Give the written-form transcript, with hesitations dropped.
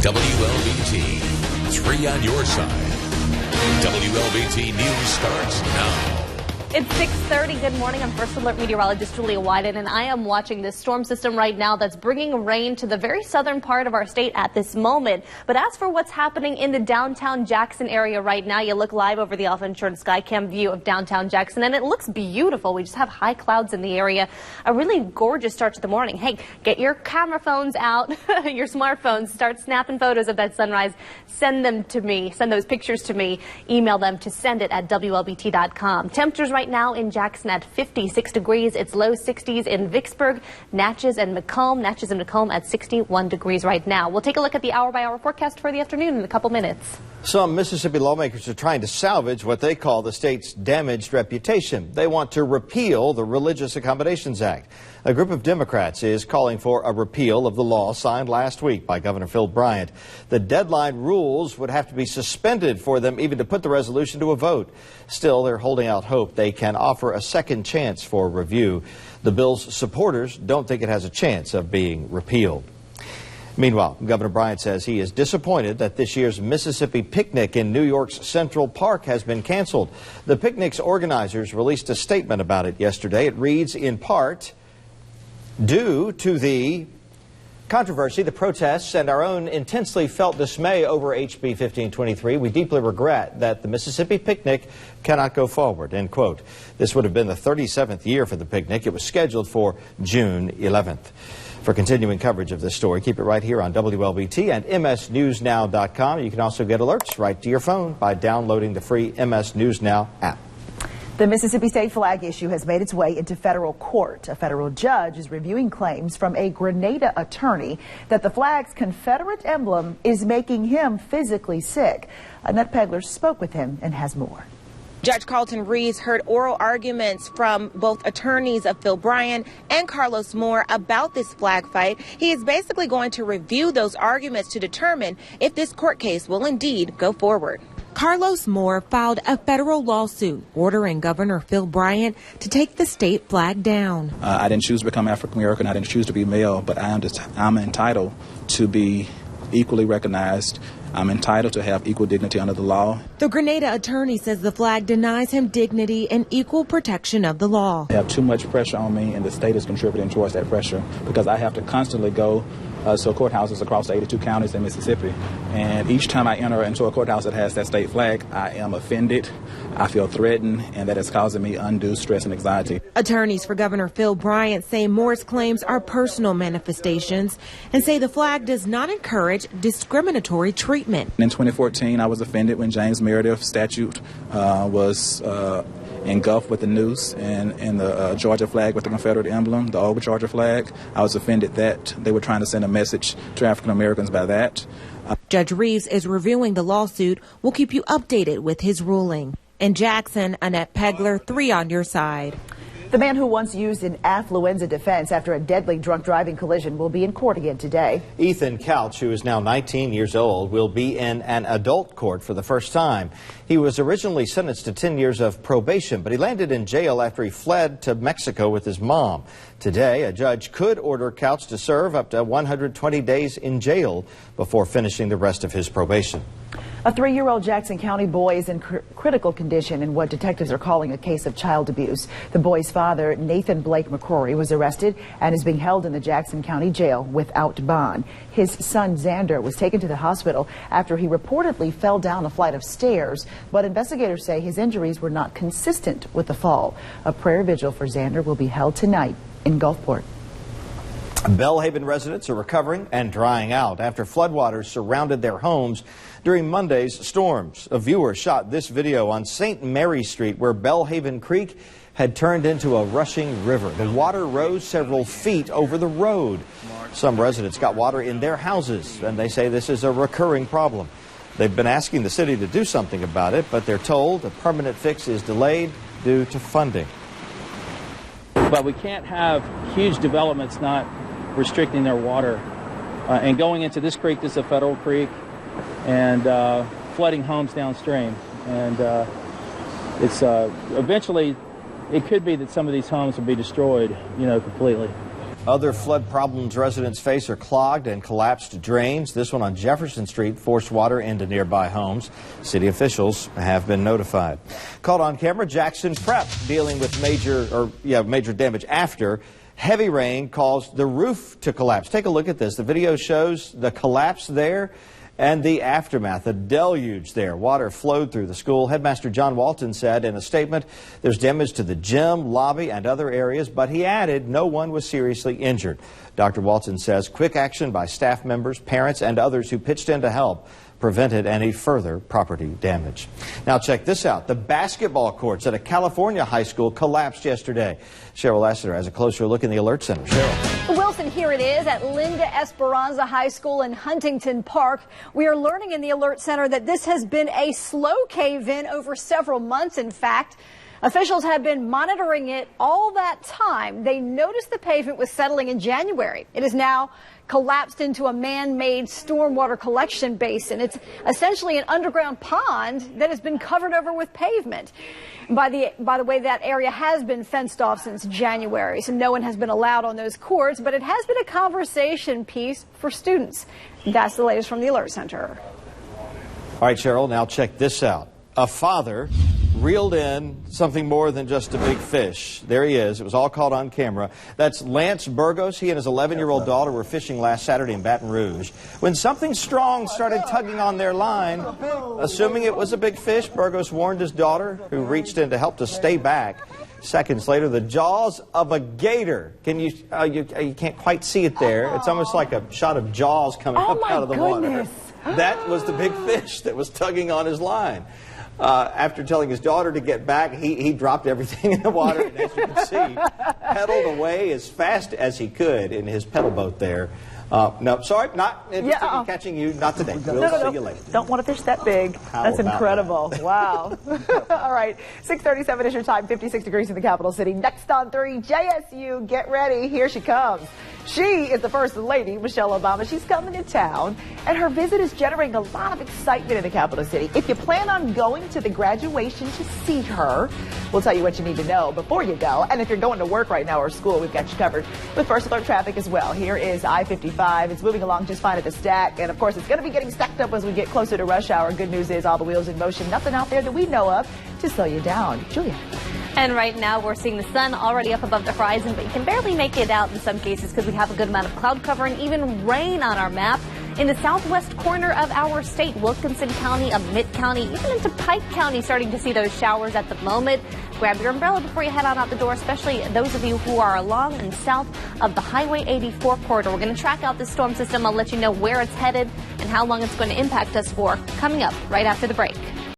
WLBT, 3 on your side. WLBT News starts now. It's 6:30. Good morning. I'm First Alert meteorologist Julia Wyden, and I am watching this storm system right now that's bringing rain to the very southern part of our state at this moment. But as for what's happening in the downtown Jackson area right now, you look live over the Alpha Insurance Skycam view of downtown Jackson, and it looks beautiful. We just have high clouds in the area. A really gorgeous start to the morning. Hey, get your camera phones out, your smartphones, start snapping photos of that sunrise. Send them to me. Send those pictures to me. Email them to sendit@WLBT.com. Temperatures right now in Jackson at 56 degrees. It's low 60s in Vicksburg, Natchez and Macomb at 61 degrees right now. We'll take a look at the hour-by-hour forecast for the afternoon in a couple minutes. Some Mississippi lawmakers are trying to salvage what they call the state's damaged reputation. They want to repeal the Religious Accommodations Act. A group of Democrats is calling for a repeal of the law signed last week by Governor Phil Bryant. The deadline rules would have to be suspended for them even to put the resolution to a vote. Still, they're holding out hope they can offer a second chance for review. The bill's supporters don't think it has a chance of being repealed. Meanwhile, Governor Bryant says he is disappointed that this year's Mississippi picnic in New York's Central Park has been canceled. The picnic's organizers released a statement about it yesterday. It reads, in part, due to the controversy, the protests, and our own intensely felt dismay over HB 1523, we deeply regret that the Mississippi picnic cannot go forward, end quote. This would have been the 37th year for the picnic. It was scheduled for June 11th. For continuing coverage of this story, keep it right here on WLBT and msnewsnow.com. You can also get alerts right to your phone by downloading the free MS News Now app. The Mississippi state flag issue has made its way into federal court. A federal judge is reviewing claims from a Grenada attorney that the flag's Confederate emblem is making him physically sick. Annette Pegler spoke with him and has more. Judge Carlton Reeves heard oral arguments from both attorneys of Phil Bryant and Carlos Moore about this flag fight. He is basically going to review those arguments to determine if this court case will indeed go forward. Carlos Moore filed a federal lawsuit ordering Governor Phil Bryant to take the state flag down. I didn't choose to become African American. I didn't choose to be male, but I'm entitled to be equally recognized. I'm entitled to have equal dignity under the law. The Grenada attorney says the flag denies him dignity and equal protection of the law. I have too much pressure on me, and the state is contributing towards that pressure because I have to constantly go to courthouses across the 82 counties in Mississippi. And each time I enter into a courthouse that has that state flag, I am offended, I feel threatened, and that is causing me undue stress and anxiety. Attorneys for Governor Phil Bryant say Moore's claims are personal manifestations and say the flag does not encourage discriminatory treatment. In 2014, I was offended when James Meredith's statue was engulfed with the noose and the Georgia flag with the Confederate emblem, the old Georgia flag. I was offended that they were trying to send a message to African Americans by that. Judge Reeves is reviewing the lawsuit. We'll keep you updated with his ruling. In Jackson, Annette Pegler, 3 on your side. The man who once used an affluenza defense after a deadly drunk driving collision will be in court again today. Ethan Couch, who is now 19 years old, will be in an adult court for the first time. He was originally sentenced to 10 years of probation, but he landed in jail after he fled to Mexico with his mom. Today, a judge could order Couch to serve up to 120 days in jail before finishing the rest of his probation. A 3-year-old Jackson County boy is in critical condition in what detectives are calling a case of child abuse. The boy's father, Nathan Blake McCrory, was arrested and is being held in the Jackson County jail without bond. His son, Xander, was taken to the hospital after he reportedly fell down a flight of stairs, but investigators say his injuries were not consistent with the fall. A prayer vigil for Xander will be held tonight in Gulfport. Belhaven residents are recovering and drying out after floodwaters surrounded their homes during Monday's storms. A viewer shot this video on St. Mary Street where Belhaven Creek had turned into a rushing river. The water rose several feet over the road. Some residents got water in their houses, and they say this is a recurring problem. They've been asking the city to do something about it, but they're told a permanent fix is delayed due to funding. But we can't have huge developments not restricting their water. And going into this creek, this is a federal creek, and flooding homes downstream. And it's eventually, it could be that some of these homes will be destroyed, completely. Other flood problems residents face are clogged and collapsed drains. This one on Jefferson Street forced water into nearby homes. City officials have been notified. Caught on camera, Jackson Prep dealing with major damage after heavy rain caused the roof to collapse. Take a look at this. The video shows the collapse there and the aftermath, a deluge there. Water flowed through the school. Headmaster John Walton said in a statement, there's damage to the gym, lobby, and other areas, but he added no one was seriously injured. Dr. Walton says quick action by staff members, parents, and others who pitched in to help prevented any further property damage. Now check this out. The basketball courts at a California high school collapsed yesterday. Cheryl Lassiter has a closer look in the Alert Center. Cheryl. Wilson, here it is at Linda Esperanza High School in Huntington Park. We are learning in the Alert Center that this has been a slow cave-in over several months, in fact. Officials have been monitoring it all that time. They noticed the pavement was settling in January. It is now collapsed into a man-made stormwater collection basin. It's essentially an underground pond that has been covered over with pavement. By the way, that area has been fenced off since January, so no one has been allowed on those courts, but it has been a conversation piece for students. That's the latest from the Alert Center. All right, Cheryl, now check this out. A father reeled in something more than just a big fish. There he is. It was all caught on camera. That's Lance Burgos. He and his 11-year-old daughter were fishing last Saturday in Baton Rouge when something strong started tugging on their line. Assuming it was a big fish, Burgos warned his daughter, who reached in to help to stay back. Seconds later, the jaws of a gator. Can you can't quite see it there. It's almost like a shot of jaws coming up out of the water. That was the big fish that was tugging on his line. After telling his daughter to get back, he dropped everything in the water, and as you can see, pedaled away as fast as he could in his pedal boat there. No, sorry, not interested in catching you. Not today. We'll see you later. Don't want a fish that big. That's incredible. That? Wow. All right. 6:37 is your time. 56 degrees in the capital city. Next on 3, JSU. Get ready. Here she comes. She is the First Lady, Michelle Obama. She's coming to town, and her visit is generating a lot of excitement in the capital city. If you plan on going to the graduation to see her, we'll tell you what you need to know before you go. And if you're going to work right now or school, we've got you covered with First Alert traffic as well. Here is I-55. It's moving along just fine at the stack. And, of course, it's going to be getting stacked up as we get closer to rush hour. Good news is all the wheels in motion. Nothing out there that we know of to slow you down. Julia. And right now we're seeing the sun already up above the horizon, but you can barely make it out in some cases because we have a good amount of cloud cover and even rain on our map. In the southwest corner of our state, Wilkinson County, Amite County, even into Pike County, starting to see those showers at the moment. Grab your umbrella before you head on out the door, especially those of you who are along and south of the Highway 84 corridor. We're going to track out this storm system. I'll let you know where it's headed and how long it's going to impact us for coming up right after the break.